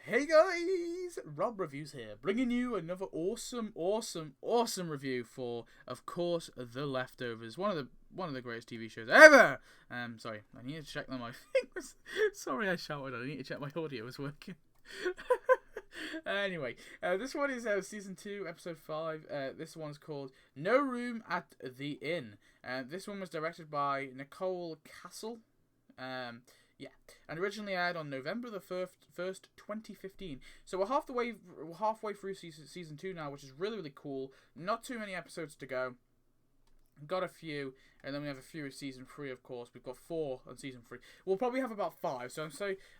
Hey guys, Rob Reviews here, bringing you another awesome review for, of course, The Leftovers, one of the greatest TV shows ever. Sorry, I need to check that my thing. Sorry, I shouted. I need to check my audio was working. Anyway, this one is season 2, episode 5. This one's called No Room at the Inn. This one was directed by Nicole Castle. Yeah, and originally aired on November the 1st, 2015. So we're halfway through season 2 now, which is really cool. Not too many episodes to go. Got a few, and then we have a few of season 3, of course. We've got 4 on season 3. We'll probably have about 5. So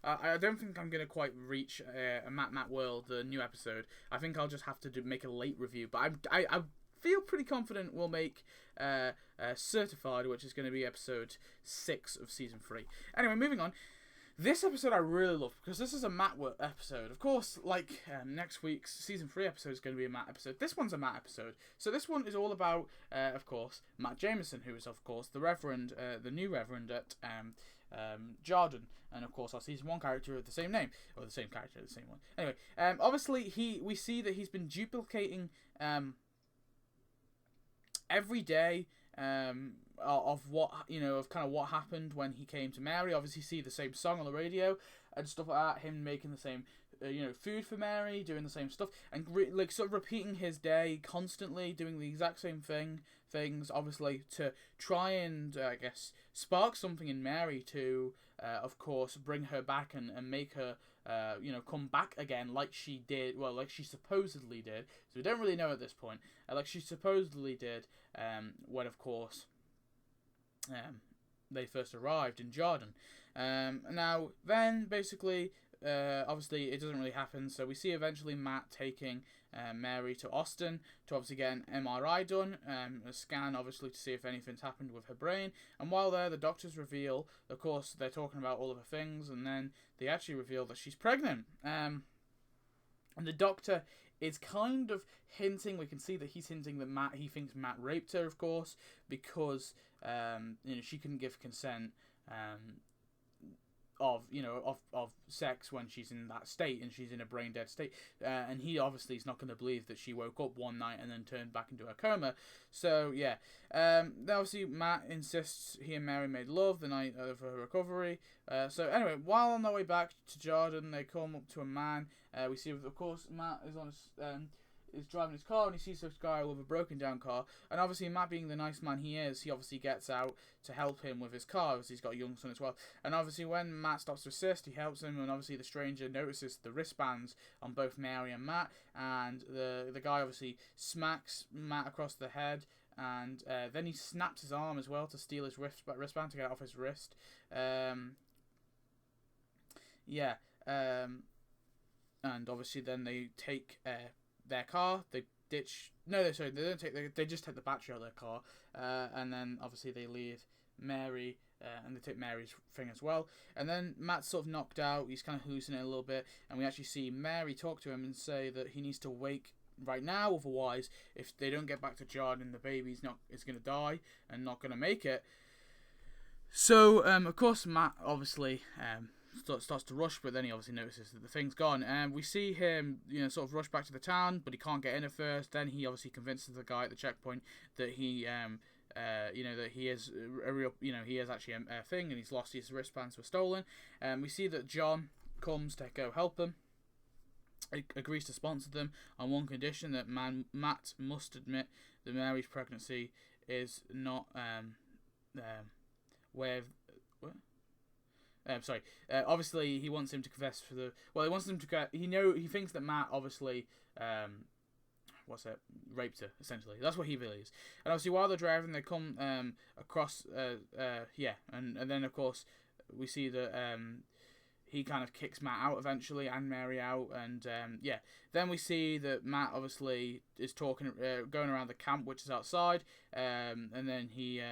I don't think I'm gonna quite reach a Matt World, the new episode. I think I'll just have to make a late review. But I feel pretty confident we'll make Certified, which is going to be episode 6 of season 3. Anyway, moving on. This episode I really love because this is a Matt episode. Of course, like next week's season 3 episode is going to be a Matt episode. This one's a Matt episode. So this one is all about, of course, Matt Jameson, who is, of course, the Reverend, the new Reverend at Jarden, and of course our season 1 character of the same name, or the same character, the same one. Anyway, obviously we see that he's been duplicating every day of what of kind of what happened when he came to Mary. Obviously, see the same song on the radio and stuff like that. Him making the same food for Mary, doing the same stuff, and sort of repeating his day constantly, doing the exact same things. Obviously, to try and I guess spark something in Mary to of course bring her back and make her come back again like she did, like she supposedly did. So we don't really know at this point. Like she supposedly did when, of course, they first arrived in Jarden. Now, then, basically, obviously, it doesn't really happen. So we see eventually Matt taking Mary to Austin to obviously get an MRI done, a scan, obviously, to see if anything's happened with her brain. And while there, the doctors reveal, of course, they're talking about all of her things, and then they actually reveal that she's pregnant. And the doctor is kind of hinting, we can see that he's hinting that he thinks Matt raped her, of course, because she couldn't give consent of sex when she's in that state and she's in a brain dead state, and he obviously is not going to believe that she woke up one night and then turned back into a coma. So yeah, then obviously Matt insists he and Mary made love the night of her recovery. So anyway, while on their way back to Jarden, they come up to a man. We see, of course, Matt is on is driving his car, and he sees this guy with a broken down car, and obviously Matt, being the nice man he is, he obviously gets out to help him with his car, as he's got a young son as well. And obviously when Matt stops to assist, he helps him, and obviously the stranger notices the wristbands on both Mary and Matt, and the guy obviously smacks Matt across the head, and then he snaps his arm as well to steal his wristband to get it off his wrist. And obviously then they take their car, they ditch. No, they don't take. They just take the battery out of their car, and then obviously they leave Mary, and they take Mary's thing as well. And then Matt's sort of knocked out. He's kind of hallucinating a little bit, and we actually see Mary talk to him and say that he needs to wake right now, otherwise, if they don't get back to Jarden, the baby's going to die and not going to make it. So of course Matt obviously starts to rush, but then he obviously notices that the thing's gone, and we see him sort of rush back to the town, but he can't get in at first. Then he obviously convinces the guy at the checkpoint that he that he is a real, he is actually a thing, and he's lost, his wristbands were stolen. We see that John comes to go help them. He agrees to sponsor them on one condition, that Matt must admit that Mary's pregnancy is not where. What? Obviously, he wants him to confess for the. Well, he wants him to. He thinks that Matt obviously, raped her. Essentially, that's what he believes. And obviously, while they're driving, they come across. And then of course we see that he kind of kicks Matt out eventually, and Mary out, and Then we see that Matt obviously is talking, going around the camp, which is outside, and then he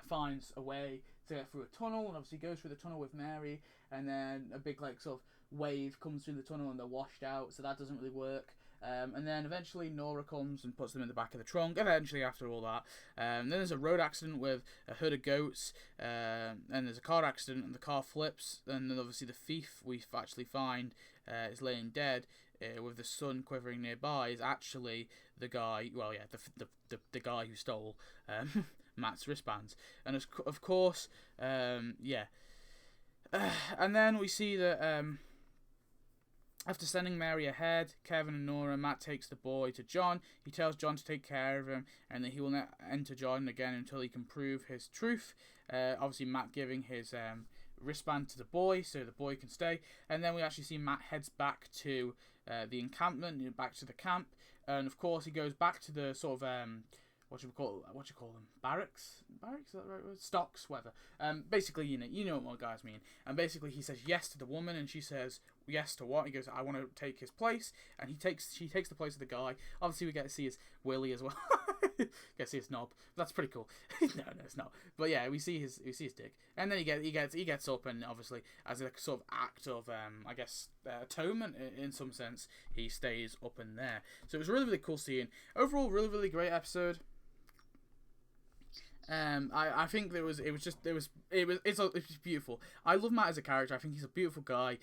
finds a way to get through a tunnel, and obviously goes through the tunnel with Mary, and then a big sort of wave comes through the tunnel and they're washed out, so that doesn't really work. And then eventually Nora comes and puts them in the back of the trunk. Eventually, after all that, then there's a road accident with a herd of goats, and there's a car accident, and the car flips. And then obviously the thief we actually find is laying dead. With the sun quivering nearby, is actually the guy. Well, yeah, the guy who stole Matt's wristbands, and of course, yeah. And then we see that after sending Mary ahead, Kevin and Nora, Matt takes the boy to John. He tells John to take care of him, and that he will not enter John again until he can prove his truth. Obviously, Matt giving his wristband to the boy so the boy can stay, and then we actually see Matt heads back to the encampment, back to the camp, and of course he goes back to the sort of what you call them, barracks, is that the right word? Stocks, whatever. Basically, you know what guys mean. And basically, he says yes to the woman, and she says yes to what? He goes, I want to take his place, and she takes the place of the guy. Obviously, we get to see his willy as well. Get to see his knob. That's pretty cool. No, it's not. But yeah, we see his dick, and then he gets up, and obviously, as a sort of act of I guess atonement in some sense, he stays up in there. So it was a really cool scene. Overall, really great episode. I think it's beautiful. I love Matt as a character. I think he's a beautiful guy.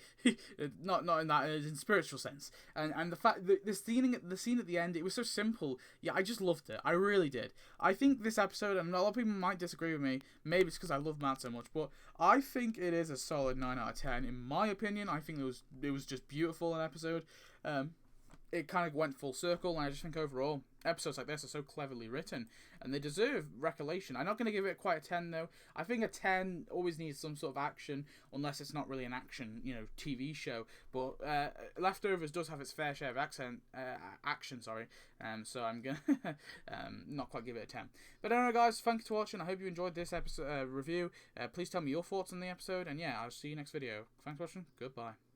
not in that in spiritual sense. And the fact that the scene at the end, it was so simple. Yeah, I just loved it. I really did. I think this episode, and a lot of people might disagree with me. Maybe it's because I love Matt so much, but I think it is a solid 9 out of 10 in my opinion. I think it was just beautiful an episode. It kind of went full circle, and I just think overall, episodes like this are so cleverly written, and they deserve recollection. I'm not going to give it quite a 10, though. I think a 10 always needs some sort of action, unless it's not really an action, TV show. But Leftovers does have its fair share of action, so I'm going to not quite give it a 10. But anyway, guys, thank you for watching. I hope you enjoyed this episode review. Please tell me your thoughts on the episode, and yeah, I'll see you next video. Thanks for watching. Goodbye.